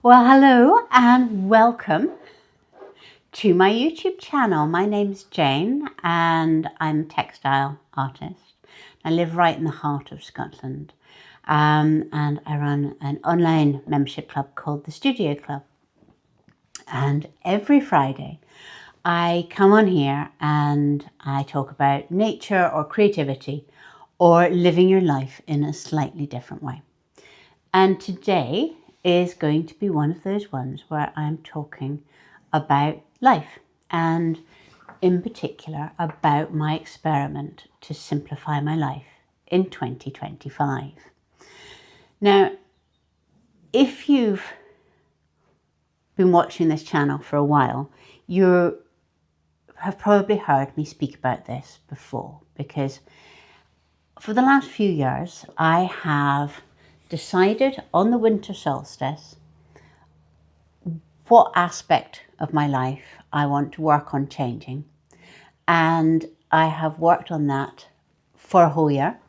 Well, hello and welcome to my YouTube channel. My name's Jane and I'm a textile artist. I live right in the heart of Scotland, and I run an online membership club called the Studio Club. And every Friday I come on here and I talk about nature or creativity or living your life in a slightly different way. And today is going to be one of those ones where I'm talking about life and in particular about my experiment to simplify my life in 2025. Now, if you've been watching this channel for a while, you have probably heard me speak about this before, because for the last few years I have decided on the winter solstice what aspect of my life I want to work on changing. And I have worked on that for a whole year.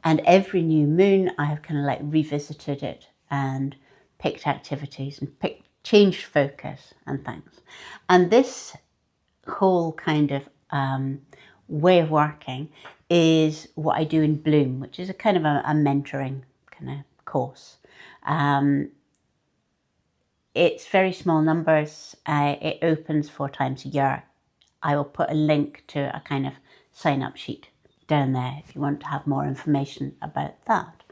And every new moon, I have kind of like revisited it and picked activities and changed focus and things. And this whole kind of way of working is what I do in Bloom, which is a kind of a mentoring kind of course. It's very small numbers. It opens 4 times a year. I will put a link to a kind of sign-up sheet down there if you want to have more information about that.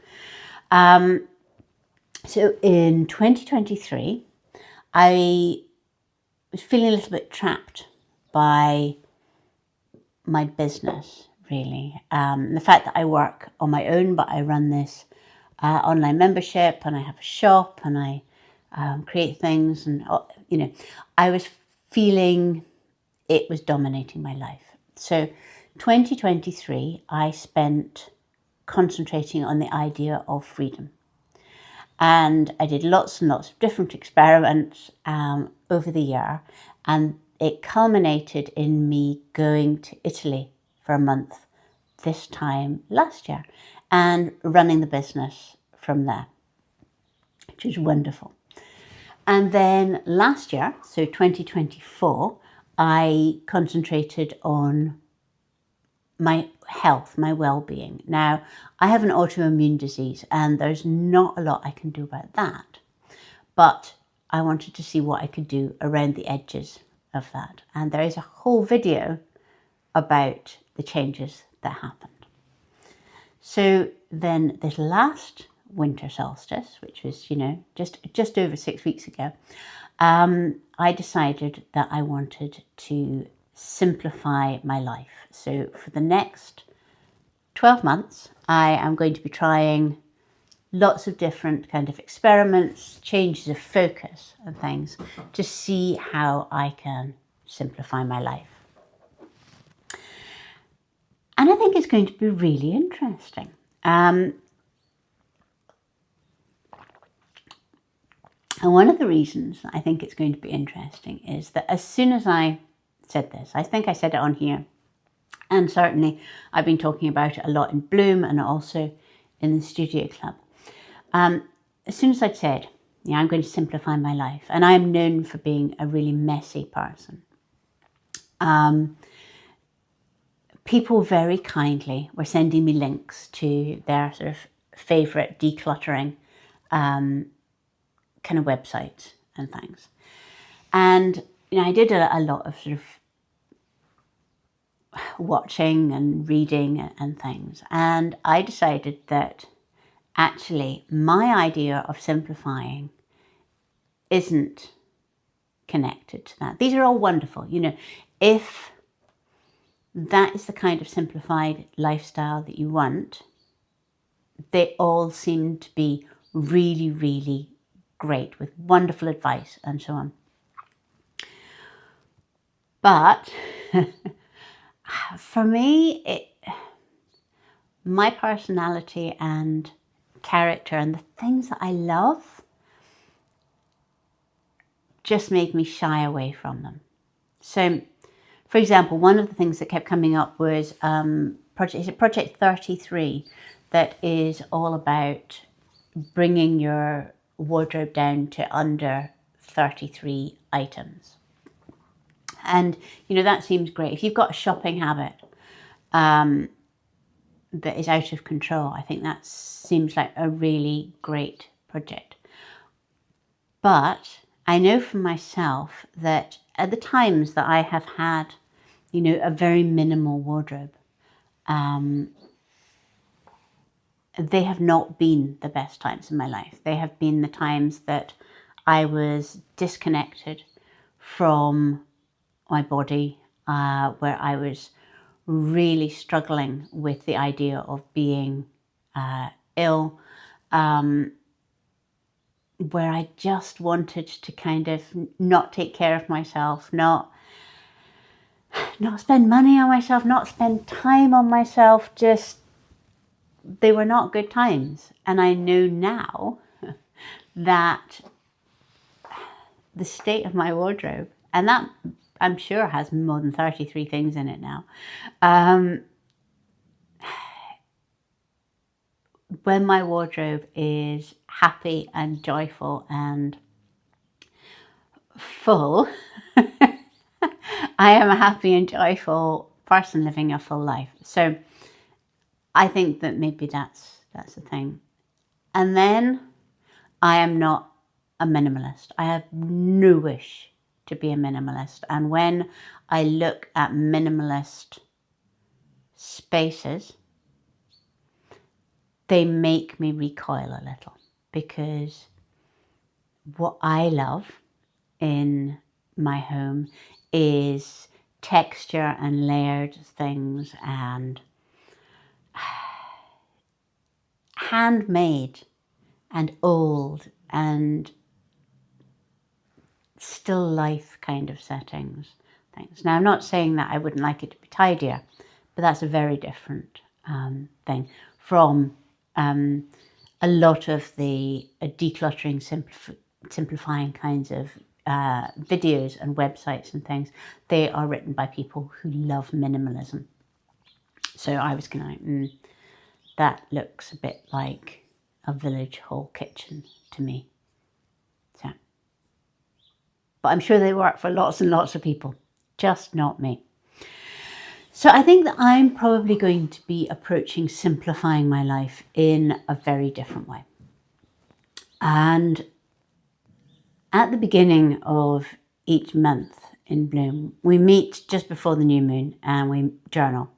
So in 2023, I was feeling a little bit trapped by my business, really. The fact that I work on my own, but I run this online membership and I have a shop and I create things, and I was feeling it was dominating my life. So 2023 I spent concentrating on the idea of freedom, and I did lots and lots of different experiments over the year, and it culminated in me going to Italy for a month this time last year and running the business from there, which was wonderful. And then last year, so 2024, I concentrated on my health, my well-being. Now, I have an autoimmune disease and there's not a lot I can do about that, but I wanted to see what I could do around the edges of that. And there is a whole video about the changes that happened. So then this last winter solstice, which was, just over 6 weeks ago, I decided that I wanted to simplify my life. So for the next 12 months, I am going to be trying lots of different kind of experiments, changes of focus and things to see how I can simplify my life. And I think it's going to be really interesting. And one of the reasons I think it's going to be interesting is that as soon as I said this, I think I said it on here, and certainly I've been talking about it a lot in Bloom and also in the Studio Club. As soon as I'd said, I'm going to simplify my life, and I'm known for being a really messy person, people very kindly were sending me links to their sort of favourite decluttering kind of websites and things. And I did a lot of sort of watching and reading and things, and I decided that actually my idea of simplifying isn't connected to that. These are all wonderful, if that is the kind of simplified lifestyle that you want, they all seem to be really, really great with wonderful advice and so on. But for me, my personality and character and the things that I love just made me shy away from them. So, for example, one of the things that kept coming up was Project 33, that is all about bringing your wardrobe down to under 33 items. And, that seems great. If you've got a shopping habit that is out of control, I think that seems like a really great project. But I know for myself that at the times that I have had, a very minimal wardrobe, they have not been the best times in my life. They have been the times that I was disconnected from my body, where I was really struggling with the idea of being ill, where I just wanted to kind of not take care of myself, not spend money on myself, not spend time on myself. Just, they were not good times. And I know now that the state of my wardrobe, and that I'm sure has more than 33 things in it now. When my wardrobe is happy and joyful and full, I am a happy and joyful person living a full life. So I think that maybe that's the thing. And then I am not a minimalist. I have no wish to be a minimalist. And when I look at minimalist spaces, they make me recoil a little, because what I love in my home is texture and layered things and handmade and old and still life kind of settings. Things. Now, I'm not saying that I wouldn't like it to be tidier, but that's a very different thing from a lot of the decluttering, simplifying kinds of videos and websites and things. They are written by people who love minimalism. So I was going, that looks a bit like a village hall kitchen to me. So, but I'm sure they work for lots and lots of people, just not me. So I think that I'm probably going to be approaching simplifying my life in a very different way. And at the beginning of each month in Bloom, we meet just before the new moon and we journal.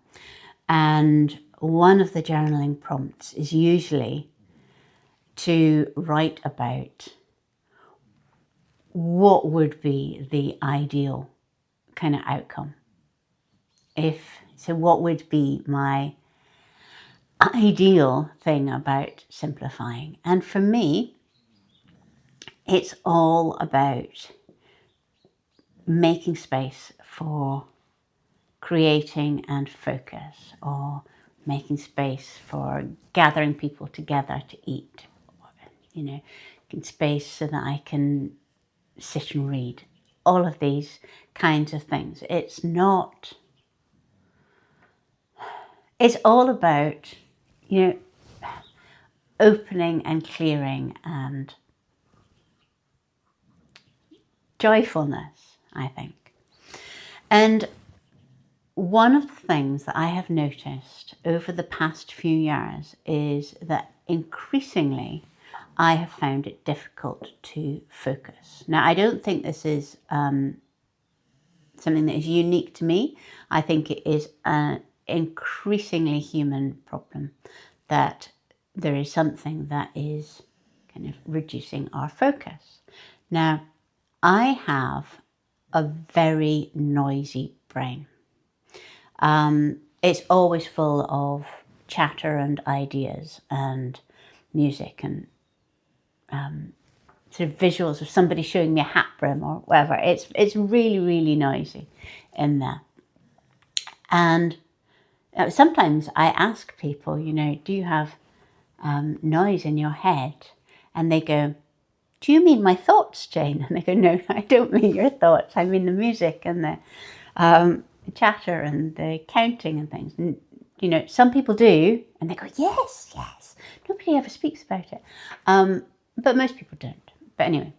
And one of the journaling prompts is usually to write about what would be the ideal kind of outcome. So what would be my ideal thing about simplifying? And for me, it's all about making space for creating and focus, or making space for gathering people together to eat, making space so that I can sit and read, all of these kinds of things. It's all about, opening and clearing and joyfulness, I think. And one of the things that I have noticed over the past few years is that increasingly I have found it difficult to focus. Now, I don't think this is something that is unique to me. I think it is an increasingly human problem, that there is something that is kind of reducing our focus. Now, I have a very noisy brain. It's always full of chatter and ideas and music and sort of visuals of somebody showing me a hat brim or whatever. It's really, really noisy in there. And sometimes I ask people, do you have noise in your head? And they go, do you mean my thoughts, Jane? And they go, no, I don't mean your thoughts. I mean the music and the chatter and the counting and things. And, some people do, and they go, yes. Nobody ever speaks about it. but most people don't. But anyway,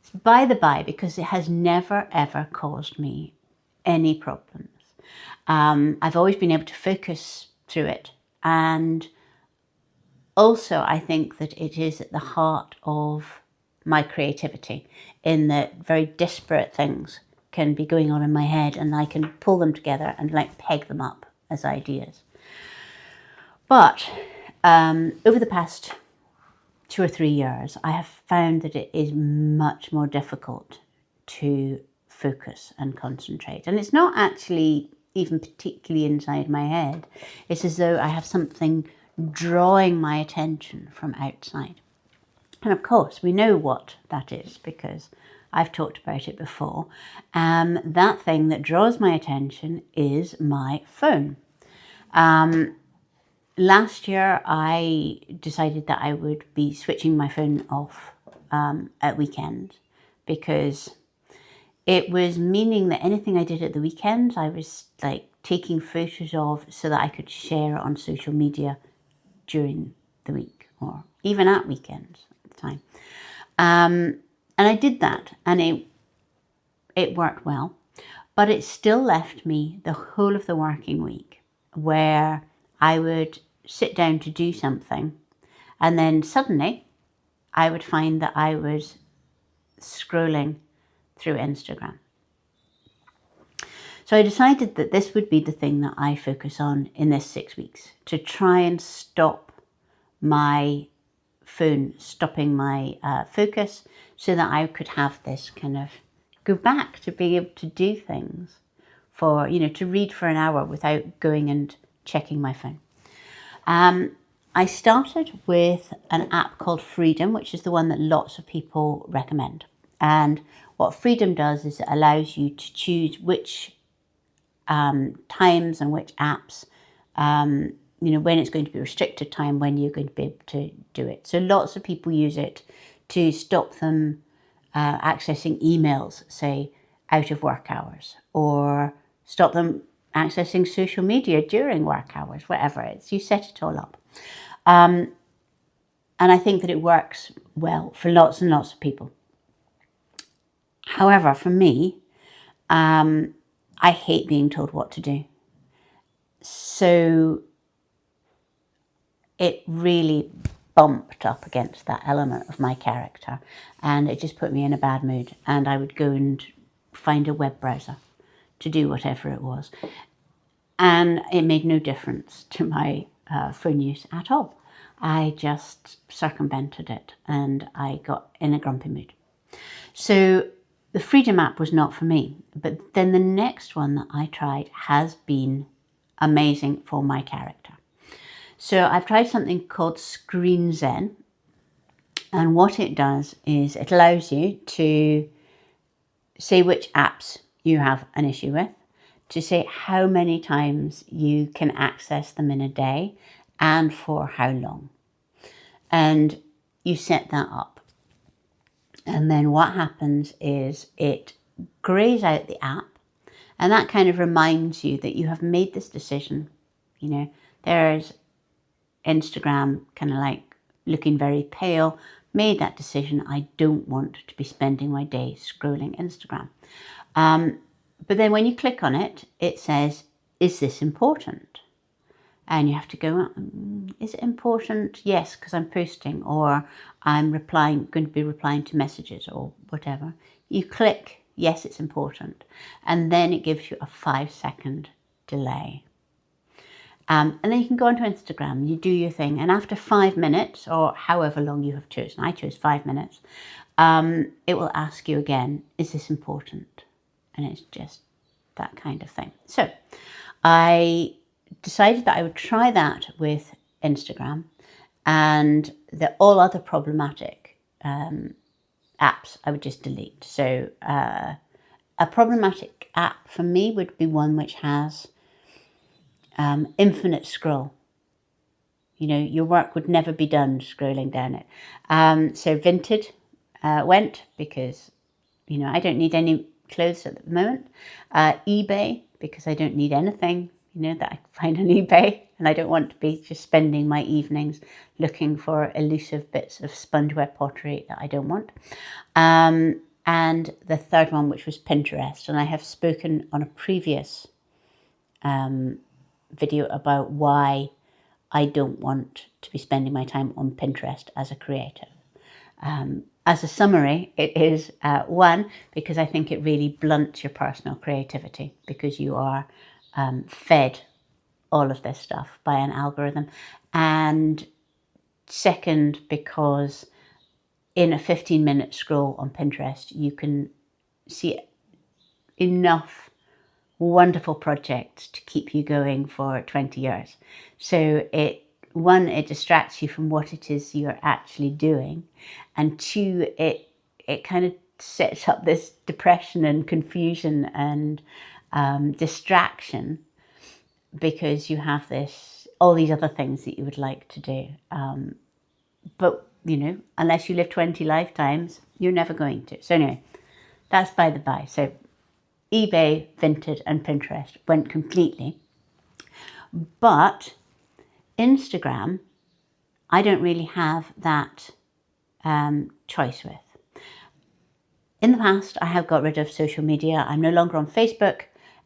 it's by the by, because it has never ever caused me any problems. I've always been able to focus through it, and also I think that it is at the heart of my creativity, in that very disparate things can be going on in my head and I can pull them together and like peg them up as ideas. But over the past 2 or 3 years, I have found that it is much more difficult to focus and concentrate. And it's not actually even particularly inside my head. It's as though I have something drawing my attention from outside. And of course, we know what that is because I've talked about it before. That thing that draws my attention is my phone. Last year, I decided that I would be switching my phone off at weekends, because it was meaning that anything I did at the weekends, I was like taking photos of so that I could share it on social media during the week or even at weekends at the time. And I did that, and it worked well, but it still left me the whole of the working week where I would sit down to do something, and then suddenly I would find that I was scrolling through Instagram. So I decided that this would be the thing that I focus on in this 6 weeks, to try and stop my phone stopping my focus, so that I could have this kind of go back to being able to do things for, to read for an hour without going and checking my phone. I started with an app called Freedom, which is the one that lots of people recommend. And what Freedom does is it allows you to choose which times and which apps, when it's going to be restricted time, when you're going to be able to do it. So lots of people use it to stop them accessing emails, say, out of work hours, or stop them accessing social media during work hours, whatever it is. You set it all up. And I think that it works well for lots and lots of people. However, for me, I hate being told what to do. So it really bumped up against that element of my character, and it just put me in a bad mood. And I would go and find a web browser to do whatever it was. And it made no difference to my phone use at all. I just circumvented it, and I got in a grumpy mood. So the Freedom app was not for me. But then the next one that I tried has been amazing for my character. So I've tried something called Screen Zen. And what it does is it allows you to say which apps you have an issue with, to say how many times you can access them in a day and for how long. And you set that up. And then what happens is it grays out the app, and that kind of reminds you that you have made this decision. There's Instagram kind of like looking very pale, made that decision. I don't want to be spending my day scrolling Instagram. But then when you click on it, it says, is this important? And you have to go, is it important? Yes, because I'm posting, or I'm going to be replying to messages or whatever. You click, yes, it's important. And then it gives you a 5-second delay. And then you can go onto Instagram, you do your thing. And after 5 minutes, or however long you have chosen, I chose 5 minutes, it will ask you again, is this important? And it's just that kind of thing. So I decided that I would try that with Instagram, and all other problematic apps I would just delete. So a problematic app for me would be one which has infinite scroll. Your work would never be done scrolling down it. So Vinted went, because I don't need any clothes at the moment. eBay, because I don't need anything that I find on eBay, and I don't want to be just spending my evenings looking for elusive bits of spongeware pottery that I don't want. And the third one, which was Pinterest, and I have spoken on a previous video about why I don't want to be spending my time on Pinterest as a creative. As a summary, it is one, because I think it really blunts your personal creativity, because you are fed all of this stuff by an algorithm. And second, because in a 15-minute scroll on Pinterest, you can see enough wonderful projects to keep you going for 20 years. So it distracts you from what it is you're actually doing, and two, it kind of sets up this depression and confusion and distraction, because you have all these other things that you would like to do, but unless you live 20 lifetimes, you're never going to. So anyway, that's by the by. So eBay, Vinted, and Pinterest went completely. But Instagram, I don't really have that choice with. In the past, I have got rid of social media. I'm no longer on Facebook,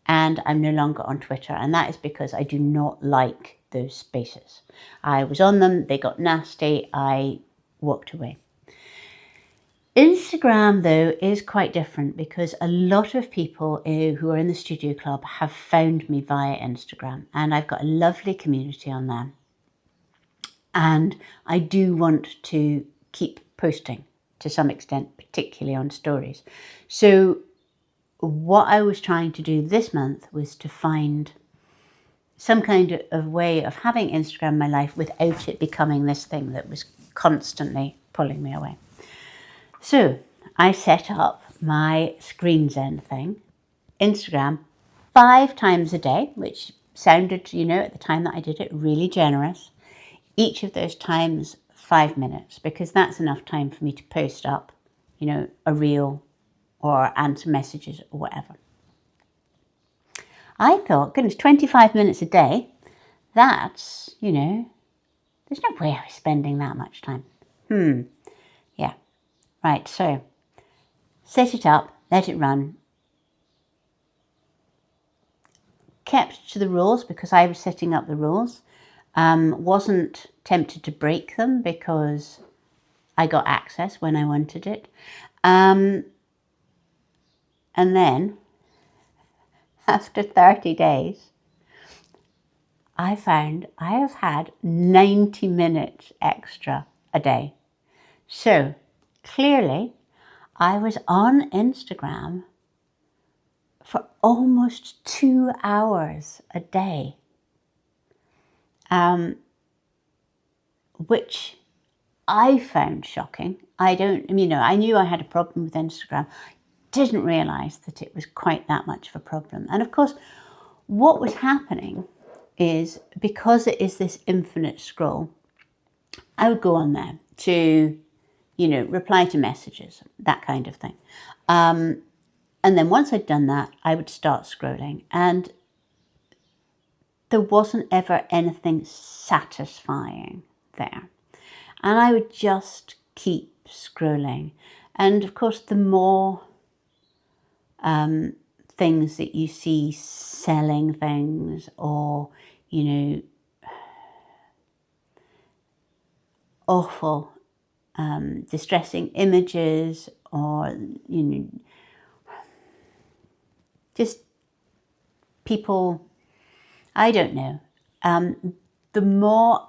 and I'm no longer on Twitter. And that is because I do not like those spaces. I was on them, they got nasty, I walked away. Instagram, though, is quite different, because a lot of people who are in the Studio Club have found me via Instagram, and I've got a lovely community on there. And I do want to keep posting to some extent, particularly on stories. So what I was trying to do this month was to find some kind of way of having Instagram in my life without it becoming this thing that was constantly pulling me away. So I set up my Screen Zen thing, Instagram, 5 times a day, which sounded, at the time that I did it, really generous. Each of those times 5 minutes, because that's enough time for me to post up, a reel or answer messages or whatever. I thought, goodness, 25 minutes a day, that's, there's no way I was spending that much time. Yeah. Right, so set it up, let it run. Kept to the rules because I was setting up the rules. Wasn't tempted to break them because I got access when I wanted it. And then, after 30 days, I found I have had 90 minutes extra a day. So, clearly, I was on Instagram for almost 2 hours a day, which I found shocking. I knew I had a problem with Instagram. Didn't realise that it was quite that much of a problem. And of course, what was happening is, because it is this infinite scroll, I would go on there to, reply to messages, that kind of thing. And then once I'd done that, I would start scrolling, and there wasn't ever anything satisfying there. And I would just keep scrolling. And of course, the more things that you see selling things, or, awful, distressing images, or, just people, I don't know. The more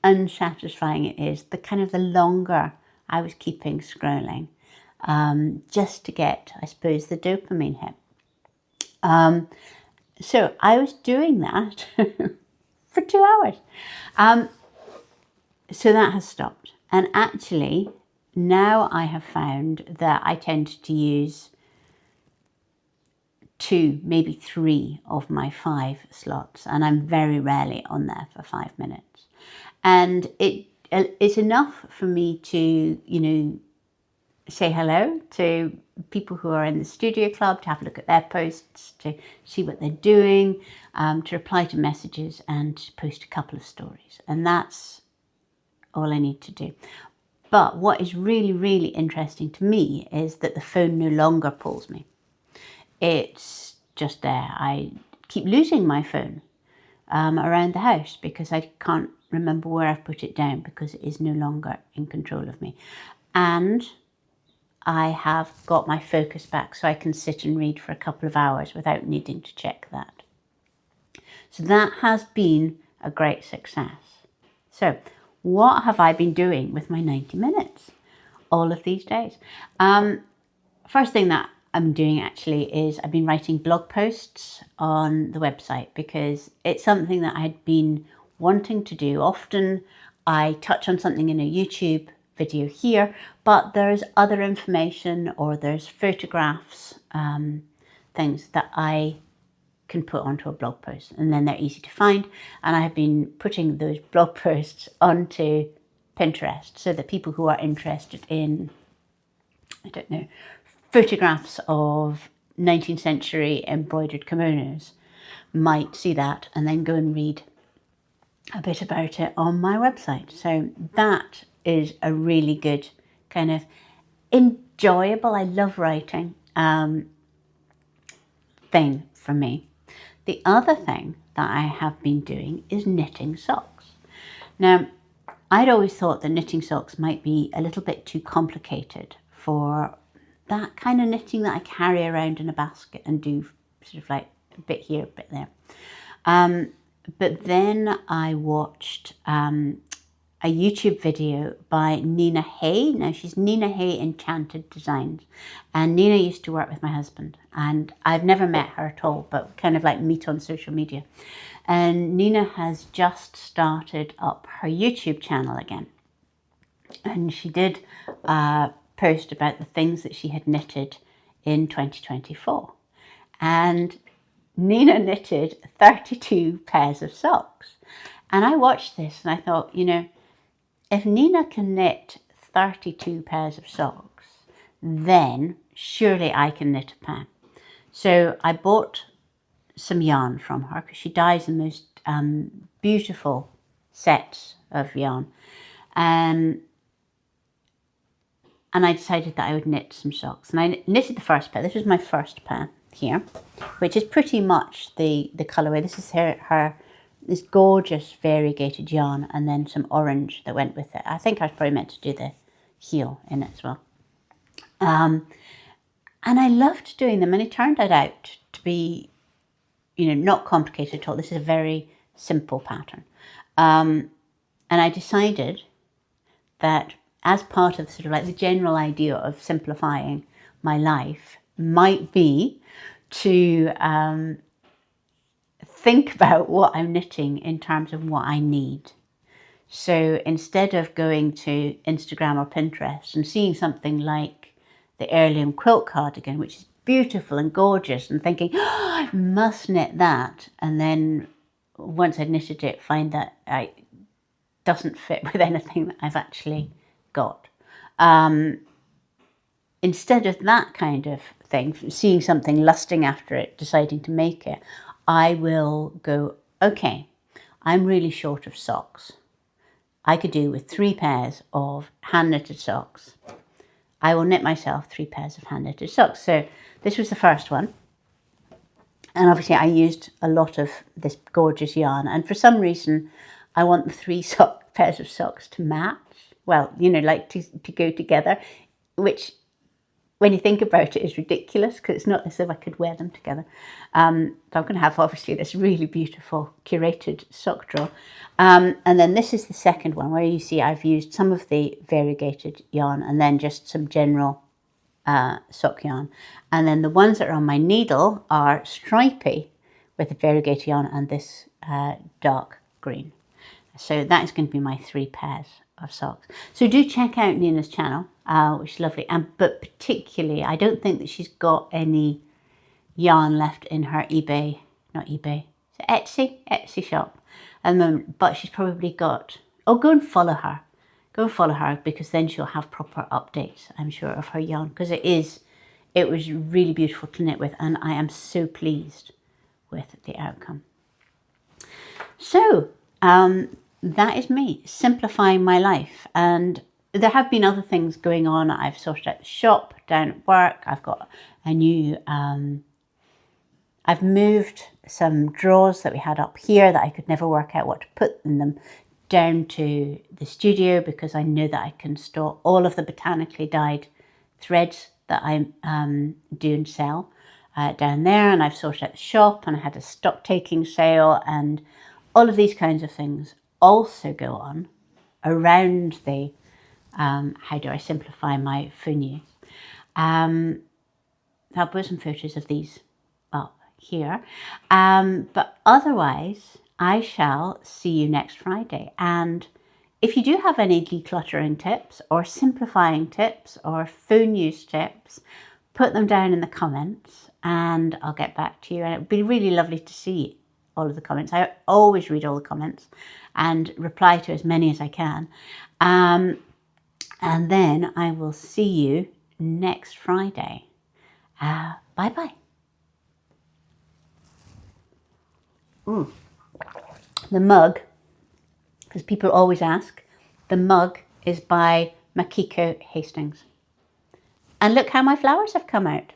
unsatisfying it is, the longer I was keeping scrolling, just to get, I suppose, the dopamine hit. So I was doing that for 2 hours. So that has stopped. And actually, now I have found that I tend to use 2, maybe 3 of my 5 slots, and I'm very rarely on there for 5 minutes. And it's enough for me to, say hello to people who are in the studio club, to have a look at their posts, to see what they're doing, to reply to messages and to post a couple of stories. And that's all I need to do. But what is really, really interesting to me is that the phone no longer pulls me. It's just there. I keep losing my phone around the house because I can't remember where I've put it down because it is no longer in control of me. And I have got my focus back so I can sit and read for a couple of hours without needing to check that. So that has been a great success. So what have I been doing with my 90 minutes all of these days? First thing that I'm doing actually is I've been writing blog posts on the website because it's something that I had been wanting to do. Often I touch on something in a YouTube video here, but there's other information or there's photographs, things that I can put onto a blog post, and then they're easy to find. And I have been putting those blog posts onto Pinterest so that people who are interested in, I don't know, photographs of 19th century embroidered kimonos might see that and then go and read a bit about it on my website. So that is a really good kind of enjoyable, I love writing, thing for me. The other thing that I have been doing is knitting socks. Now, I'd always thought that knitting socks might be a little bit too complicated for that kind of knitting that I carry around in a basket and do sort of like a bit here, a bit there. But then I watched a YouTube video by Nina Hay. Now she's Nina Hay Enchanted Designs. And Nina used to work with my husband. And I've never met her at all, but kind of like meet on social media. And Nina has just started up her YouTube channel again. And she did post about the things that she had knitted in 2024. And Nina knitted 32 pairs of socks. And I watched this and I thought, you know, if Nina can knit 32 pairs of socks, then surely I can knit a pair. So I bought some yarn from her because she dyes the most beautiful sets of yarn. And I decided that I would knit some socks. And I knitted the first pair. This was my first pair here, which is pretty much the colourway. This is this gorgeous variegated yarn and then some orange that went with it. I think I was probably meant to do the heel in it as well. And I loved doing them, and it turned out to be, you know, not complicated at all. This is a very simple pattern. And I decided that as part of sort of like the general idea of simplifying my life might be to think about what I'm knitting in terms of what I need. So instead of going to Instagram or Pinterest and seeing something like the heirloom quilt cardigan, which is beautiful and gorgeous, and thinking, oh, I must knit that, and then once I'd knitted it, find that it doesn't fit with anything that I've actually got. Instead of that kind of thing, seeing something, lusting after it, deciding to make it, I will go, okay, I'm really short of socks. I could do with 3 pairs of hand-knitted socks. I will knit myself 3 pairs of hand-knitted socks. So this was the first one. And obviously I used a lot of this gorgeous yarn. And for some reason, I want the 3 pairs of socks to match. Well, you know, like to go together, which when you think about it is ridiculous because it's not as if I could wear them together. So I'm going to have obviously this really beautiful curated sock drawer. And then this is the second one where you see I've used some of the variegated yarn and then just some general sock yarn. And then the ones that are on my needle are stripy with the variegated yarn and this dark green. So that is going to be my 3 pairs of socks. So do check out Nina's channel, which is lovely. But particularly, I don't think that she's got any yarn left in her Etsy shop at the moment. But she's probably got, oh, go and follow her. go and follow her, because then she'll have proper updates, I'm sure, of her yarn, because it was really beautiful to knit with, and I am so pleased with the outcome. So that is me simplifying my life, and there have been other things going on. I've sorted out the shop down at work. I've got a new, I've moved some drawers that we had up here that I could never work out what to put in them down to the studio, because I know that I can store all of the botanically dyed threads that I do and sell down there. And I've sorted out the shop, and I had a stock taking sale, and all of these kinds of things also go on around the how do I simplify my funyu. I'll put some photos of these up here. But otherwise, I shall see you next Friday. And if you do have any decluttering tips or simplifying tips or phone use tips, put them down in the comments and I'll get back to you. And it would be really lovely to see all of the comments. I always read all the comments and reply to as many as I can. And then I will see you next Friday. Bye-bye. The mug, because people always ask, the mug is by Makiko Hastings. And look how my flowers have come out.